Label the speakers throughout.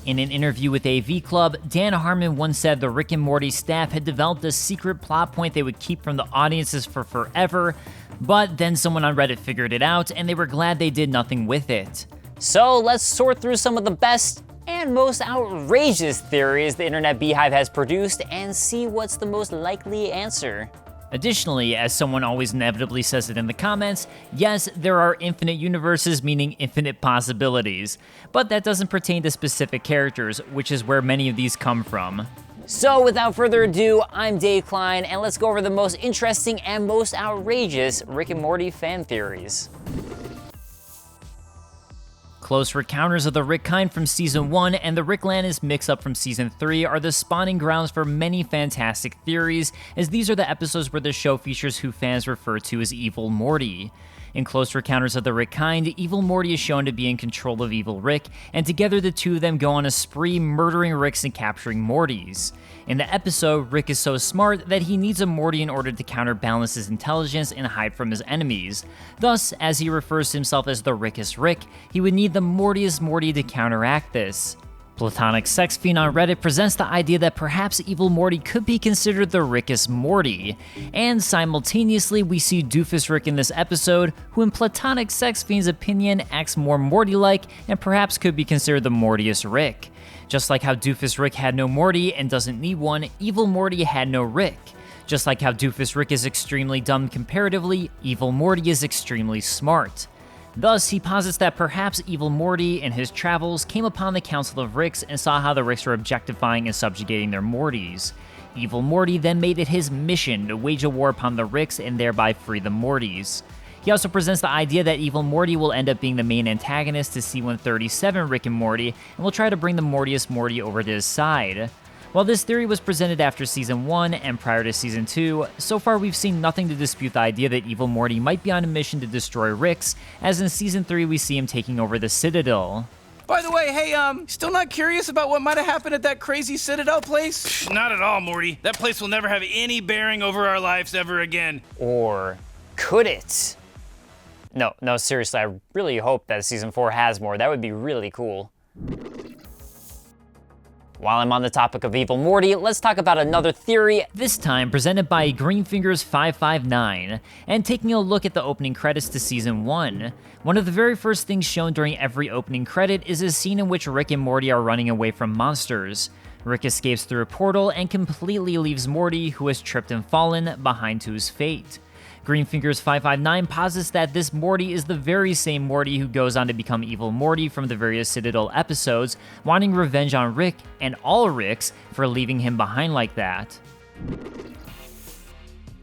Speaker 1: In an interview with AV Club, Dan Harmon once said the Rick and Morty staff had developed a secret plot point they would keep from the audiences for forever, but then someone on Reddit figured it out and they were glad they did nothing with it.
Speaker 2: So let's sort through some of the best and most outrageous theories the Internet Beehive has produced and see what's the most likely answer.
Speaker 1: Additionally, as someone always inevitably says it in the comments, yes, there are infinite universes, meaning infinite possibilities, but that doesn't pertain to specific characters, which is where many of these come from.
Speaker 2: So without further ado, I'm Dave Klein, and let's go over the most interesting and most outrageous Rick and Morty fan theories.
Speaker 1: Close encounters of the Rick kind from Season 1 and the Ricklantis mix-up from Season 3 are the spawning grounds for many fantastic theories, as these are the episodes where the show features who fans refer to as Evil Morty. In Close Encounters of the Rick kind, Evil Morty is shown to be in control of Evil Rick, and together the two of them go on a spree murdering Ricks and capturing Mortys. In the episode, Rick is so smart that he needs a Morty in order to counterbalance his intelligence and hide from his enemies. Thus, as he refers to himself as the Rickest Rick, he would need the Mortiest Morty to counteract this. Platonic Sex Fiend on Reddit presents the idea that perhaps Evil Morty could be considered the Rickest Morty, and simultaneously we see Doofus Rick in this episode, who in Platonic Sex Fiend's opinion acts more Morty-like and perhaps could be considered the Mortiest Rick. Just like how Doofus Rick had no Morty and doesn't need one, Evil Morty had no Rick. Just like how Doofus Rick is extremely dumb comparatively, Evil Morty is extremely smart. Thus, he posits that perhaps Evil Morty, in his travels, came upon the Council of Ricks and saw how the Ricks were objectifying and subjugating their Mortys. Evil Morty then made it his mission to wage a war upon the Ricks and thereby free the Mortys. He also presents the idea that Evil Morty will end up being the main antagonist to C-137 Rick and Morty, and will try to bring the Mortiest Morty over to his side. While this theory was presented after Season 1 and prior to Season 2, so far we've seen nothing to dispute the idea that Evil Morty might be on a mission to destroy Ricks, as in Season 3 we see him taking over the Citadel.
Speaker 3: By the way, hey, still not curious about what might have happened at that crazy Citadel place?
Speaker 4: Psh, not at all, Morty. That place will never have any bearing over our lives ever again.
Speaker 2: Or could it? No, seriously, I really hope that Season 4 has more. That would be really cool. While I'm on the topic of Evil Morty, let's talk about another theory,
Speaker 1: this time presented by Greenfingers559, and taking a look at the opening credits to Season 1. One of the very first things shown during every opening credit is a scene in which Rick and Morty are running away from monsters. Rick escapes through a portal and completely leaves Morty, who has tripped and fallen, behind to his fate. Greenfingers559 posits that this Morty is the very same Morty who goes on to become Evil Morty from the various Citadel episodes, wanting revenge on Rick and all Ricks for leaving him behind like that.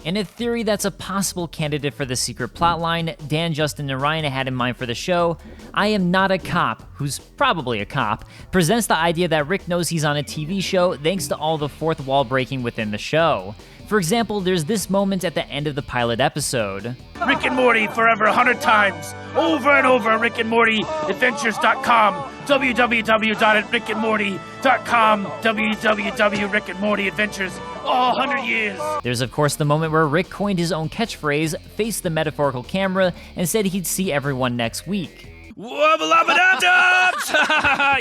Speaker 1: In a theory that's a possible candidate for the secret plotline Dan, Justin, and Ryan had in mind for the show, I Am Not a Cop, who's probably a cop, presents the idea that Rick knows he's on a TV show thanks to all the fourth wall breaking within the show. For example, there's this moment at the end of the pilot episode.
Speaker 4: Rick and Morty forever 100 times. Over and over, rickandmortyadventures.com, www.rickandmorty.com, www.rickandmortyadventures, all 100 years.
Speaker 1: There's of course the moment where Rick coined his own catchphrase, faced the metaphorical camera, and said he'd see everyone next week.
Speaker 4: Wubba-lubba-dub-dubs!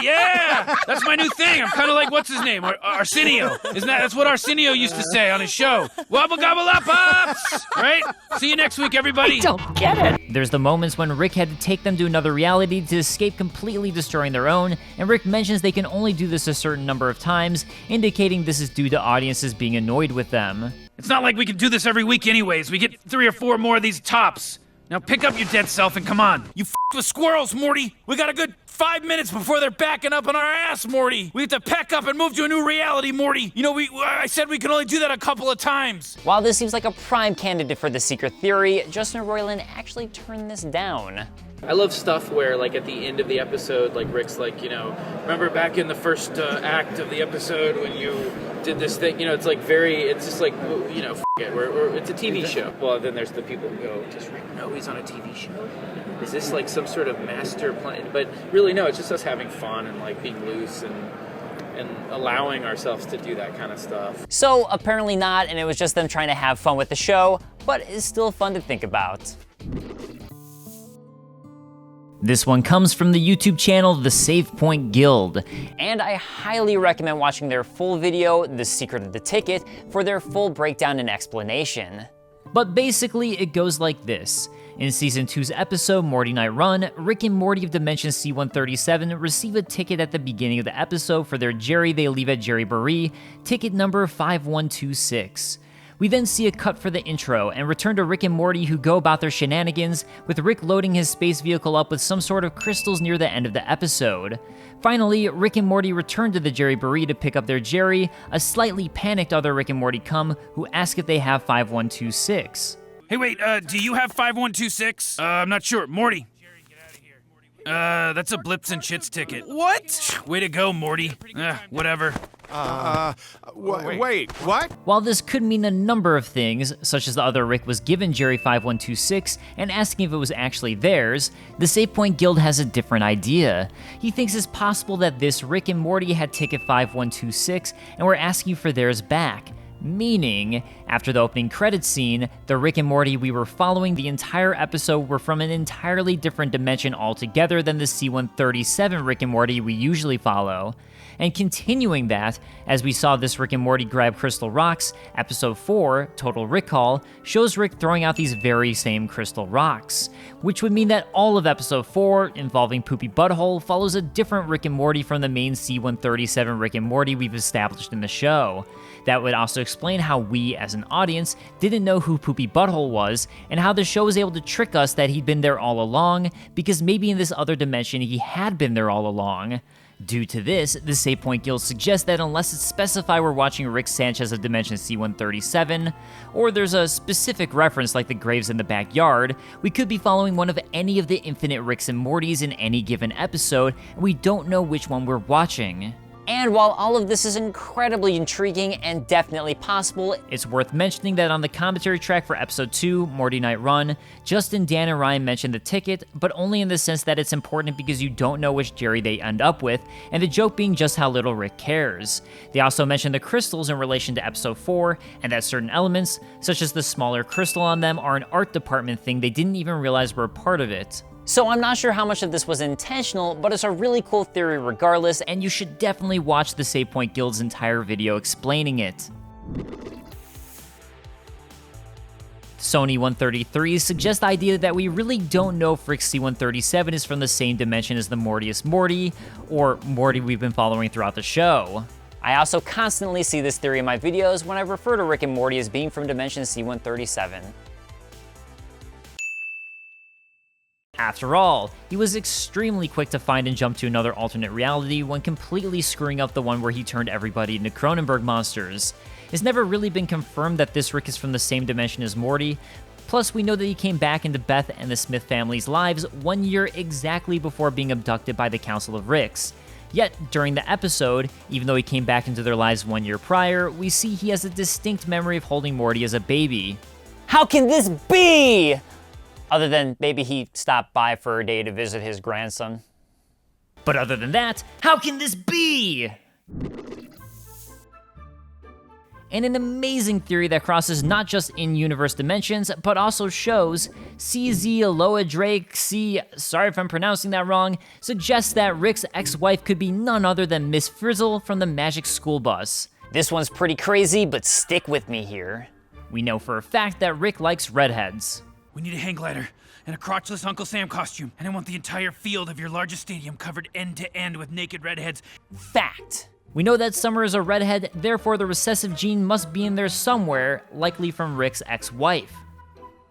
Speaker 4: Yeah! That's my new thing. I'm kind of like, what's his name? Arsenio. That's what Arsenio used to say on his show. Wubba-gobba-lub-ups! Right? See you next week, everybody.
Speaker 2: I don't get it.
Speaker 1: There's the moments when Rick had to take them to another reality to escape completely destroying their own, and Rick mentions they can only do this a certain number of times, indicating this is due to audiences being annoyed with them.
Speaker 4: It's not like we can do this every week anyways. We get 3 or 4 more of these tops. Now pick up your dead self and come on. You f***ed with squirrels, Morty. We got a good 5 minutes before they're backing up on our ass, Morty. We have to pack up and move to a new reality, Morty. You know, I said we can only do that a couple of times.
Speaker 2: While this seems like a prime candidate for the secret theory, Justin Roiland actually turned this down.
Speaker 5: I love stuff where, like, at the end of the episode, like, Rick's like, you know, remember back in the first act of the episode when you did this thing, you know, it's like it's just like, you know, it, it's a TV show. Well, then there's the people who go, does Rick know he's on a TV show? Is this like some sort of master plan? But really, no, it's just us having fun and, like, being loose and allowing ourselves to do that kind of stuff.
Speaker 2: So apparently not, and it was just them trying to have fun with the show, but it's still fun to think about.
Speaker 1: This one comes from the YouTube channel The Save Point Guild.
Speaker 2: And I highly recommend watching their full video, The Secret of the Ticket, for their full breakdown and explanation.
Speaker 1: But basically, it goes like this. In Season 2's episode, Morty Night Run, Rick and Morty of Dimension C-137 receive a ticket at the beginning of the episode for their Jerry they leave at Jerry Barrie, ticket number 5126. We then see a cut for the intro and return to Rick and Morty who go about their shenanigans, with Rick loading his space vehicle up with some sort of crystals near the end of the episode. Finally, Rick and Morty return to the Jerry Barrie to pick up their Jerry. A slightly panicked other Rick and Morty come, who ask if they have 5126.
Speaker 4: Hey, wait, do you have 5126? I'm not sure. Morty. That's a Blips and Chits ticket.
Speaker 3: What?
Speaker 4: Way to go, Morty. Whatever.
Speaker 6: Wait, what?
Speaker 1: While this could mean a number of things, such as the other Rick was given Jerry 5126 and asking if it was actually theirs, the Save Point Guild has a different idea. He thinks it's possible that this Rick and Morty had ticket 5126 and were asking for theirs back. Meaning, after the opening credits scene, the Rick and Morty we were following the entire episode were from an entirely different dimension altogether than the C-137 Rick and Morty we usually follow. And continuing that, as we saw this Rick and Morty grab crystal rocks, episode 4, Total Recall, shows Rick throwing out these very same crystal rocks, which would mean that all of episode 4, involving Poopy Butthole, follows a different Rick and Morty from the main C-137 Rick and Morty we've established in the show. That would also explain how we, as an audience, didn't know who Poopy Butthole was, and how the show was able to trick us that he'd been there all along, because maybe in this other dimension he had been there all along. Due to this, the Save Point Guild suggests that unless it's specified we're watching Rick Sanchez of Dimension C-137, or there's a specific reference like the graves in the backyard, we could be following one of any of the infinite Ricks and Mortys in any given episode, and we don't know which one we're watching.
Speaker 2: And while all of this is incredibly intriguing and definitely possible,
Speaker 1: it's worth mentioning that on the commentary track for episode 2, Morty Night Run, Justin, Dan, and Ryan mentioned the ticket, but only in the sense that it's important because you don't know which Jerry they end up with, and the joke being just how little Rick cares. They also mentioned the crystals in relation to episode 4, and that certain elements, such as the smaller crystal on them, are an art department thing they didn't even realize were a part of it.
Speaker 2: So I'm not sure how much of this was intentional, but it's a really cool theory regardless,
Speaker 1: and you should definitely watch the Save Point Guild's entire video explaining it. Sony 133 suggests the idea that we really don't know if Rick C-137 is from the same dimension as the Mortiest Morty, or Morty we've been following throughout the show.
Speaker 2: I also constantly see this theory in my videos when I refer to Rick and Morty as being from Dimension C-137.
Speaker 1: After all, he was extremely quick to find and jump to another alternate reality when completely screwing up the one where he turned everybody into Cronenberg monsters. It's never really been confirmed that this Rick is from the same dimension as Morty, plus we know that he came back into Beth and the Smith family's lives 1 year exactly before being abducted by the Council of Ricks. Yet, during the episode, even though he came back into their lives 1 year prior, we see he has a distinct memory of holding Morty as a baby.
Speaker 2: How can this be? Other than maybe he stopped by for a day to visit his grandson.
Speaker 1: But other than that, how can this be? And an amazing theory that crosses not just in-universe dimensions, but also shows CZ Aloha Drake C, sorry if I'm pronouncing that wrong, suggests that Rick's ex-wife could be none other than Miss Frizzle from the Magic School Bus.
Speaker 2: This one's pretty crazy, but stick with me here.
Speaker 1: We know for a fact that Rick likes redheads.
Speaker 4: We need a hang glider and a crotchless Uncle Sam costume, and I want the entire field of your largest stadium covered end to end with naked redheads.
Speaker 2: Fact.
Speaker 1: We know that Summer is a redhead, therefore the recessive gene must be in there somewhere, likely from Rick's ex-wife.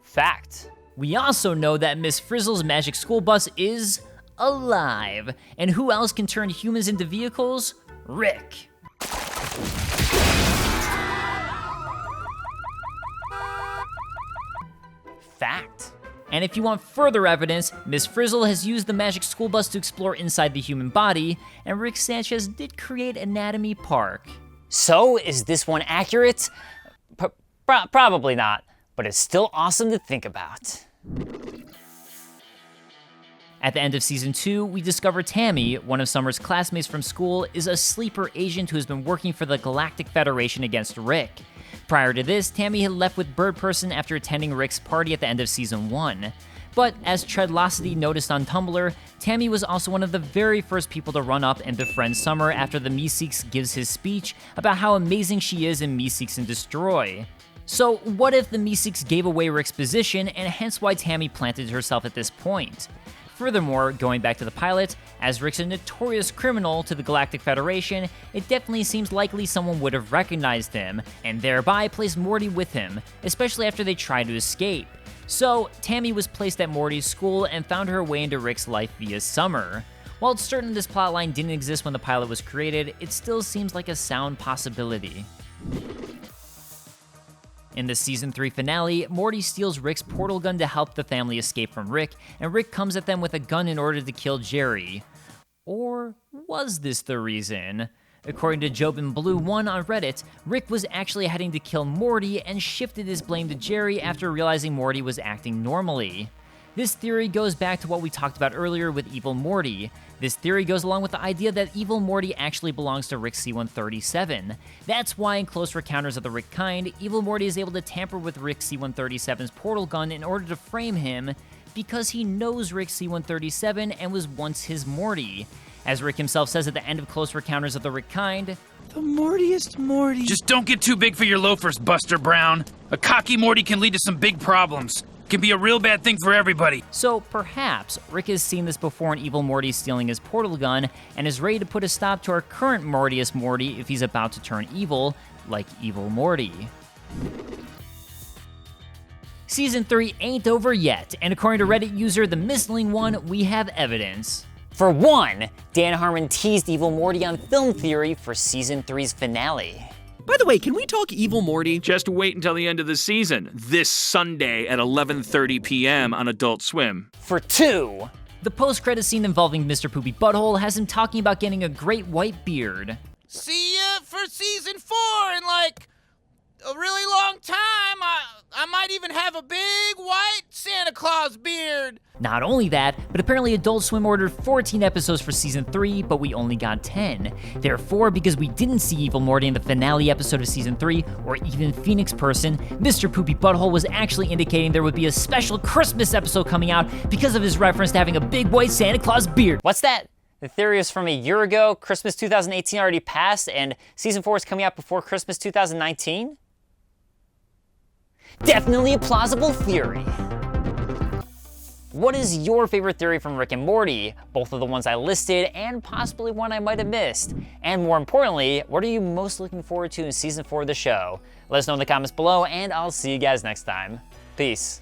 Speaker 2: Fact.
Speaker 1: We also know that Miss Frizzle's Magic School Bus is alive, and who else can turn humans into vehicles? Rick.
Speaker 2: Fact.
Speaker 1: And if you want further evidence, Miss Frizzle has used the Magic School Bus to explore inside the human body, and Rick Sanchez did create Anatomy Park.
Speaker 2: So, is this one accurate? Probably not, but it's still awesome to think about.
Speaker 1: At the end of Season 2, we discover Tammy, one of Summer's classmates from school, is a sleeper agent who has been working for the Galactic Federation against Rick. Prior to this, Tammy had left with Bird Person after attending Rick's party at the end of Season 1. But as Treadlocity noticed on Tumblr, Tammy was also one of the very first people to run up and befriend Summer after the Meeseeks gives his speech about how amazing she is in Meeseeks and Destroy. So what if the Meeseeks gave away Rick's position, and hence why Tammy planted herself at this point? Furthermore, going back to the pilot, as Rick's a notorious criminal to the Galactic Federation, it definitely seems likely someone would have recognized him, and thereby placed Morty with him, especially after they tried to escape. So, Tammy was placed at Morty's school and found her way into Rick's life via Summer. While it's certain this plotline didn't exist when the pilot was created, it still seems like a sound possibility. In the Season 3 finale, Morty steals Rick's portal gun to help the family escape from Rick, and Rick comes at them with a gun in order to kill Jerry. Or was this the reason? According to JobinBlue1 on Reddit, Rick was actually heading to kill Morty and shifted his blame to Jerry after realizing Morty was acting normally. This theory goes back to what we talked about earlier with Evil Morty. This theory goes along with the idea that Evil Morty actually belongs to Rick C-137. That's why in Close Encounters of the Rick Kind, Evil Morty is able to tamper with Rick C-137's portal gun in order to frame him, because he knows Rick C-137 and was once his Morty. As Rick himself says at the end of Close Encounters of the Rick Kind,
Speaker 3: The Mortiest Morty.
Speaker 4: Just don't get too big for your loafers, Buster Brown. A cocky Morty can lead to some big problems. Can be a real bad thing for everybody.
Speaker 1: So perhaps Rick has seen this before in Evil Morty stealing his portal gun and is ready to put a stop to our current Mortiest Morty if he's about to turn evil, like Evil Morty. Season 3 ain't over yet, and according to Reddit user The Mistling One, we have evidence.
Speaker 2: For one, Dan Harmon teased Evil Morty on Film Theory for Season 3's finale.
Speaker 6: By the way, can we talk Evil Morty?
Speaker 7: Just wait until the end of the season, this Sunday at 11:30 p.m. on Adult Swim.
Speaker 2: For two,
Speaker 1: The post-credit scene involving Mr. Poopy Butthole has him talking about getting a great white beard.
Speaker 3: See ya for season 4 in like a really long time. I might even have a big white Santa Claus beard.
Speaker 1: Not only that, but apparently Adult Swim ordered 14 episodes for Season 3, but we only got 10. Therefore, because we didn't see Evil Morty in the finale episode of Season 3, or even Phoenix Person, Mr. Poopy Butthole was actually indicating there would be a special Christmas episode coming out because of his reference to having a big white Santa Claus beard.
Speaker 2: what's that? The theory is from a year ago, Christmas 2018 already passed, and Season 4 is coming out before Christmas 2019? Definitely a plausible theory. What is your favorite theory from Rick and Morty? Both of the ones I listed, and possibly one I might have missed. And more importantly, what are you most looking forward to in Season 4 of the show? Let us know in the comments below, and I'll see you guys next time. Peace.